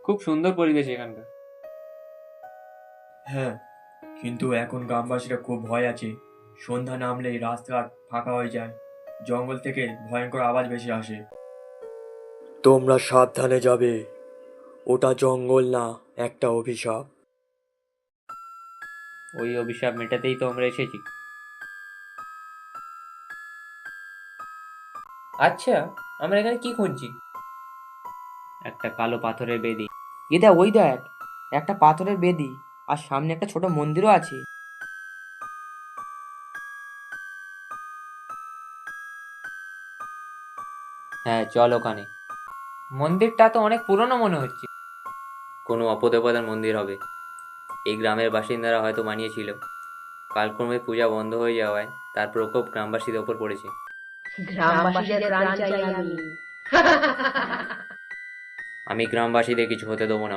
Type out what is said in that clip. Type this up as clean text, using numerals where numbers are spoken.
খুব সুন্দর পরিবেশ এখানকার। হ্যাঁ, কিন্তু এখন গ্রামবাসীরা খুব ভয় আছে। সন্ধ্যা নামলেই রাস্তাঘাট ফাঁকা হয়ে যায়, জঙ্গল থেকে ভয়ঙ্কর আওয়াজ ভেসে আসে। তোমরা সাবধানে যাবে, ওটা জঙ্গল না, একটা অভিশাপ। ওই অভিশাপ মেটাতেই তো আমরা এসেছি। আচ্ছা, আমরা এখানে কি খুঁজছি? একটা কালো পাথরের বেদি। ওই দেখ, একটা পাথরের বেদি, আর সামনে একটা ছোট মন্দিরও আছে। হ্যাঁ, চল ওখানে। মন্দিরটা তো অনেক পুরনো মনে হচ্ছে। কোনো অপদেবতার মন্দির হবে। এই গ্রামের বাসিন্দারা হয়তো বানিয়েছিল। কালক্রমে পূজা বন্ধ হয়ে যাওয়ায় তার প্রকোপ গ্রামবাসীদের ওপর পড়েছে। গ্রামবাসীদের প্রাণ চাই আমি। আমি গ্রামবাসীদের কিছু হতে দেবো না।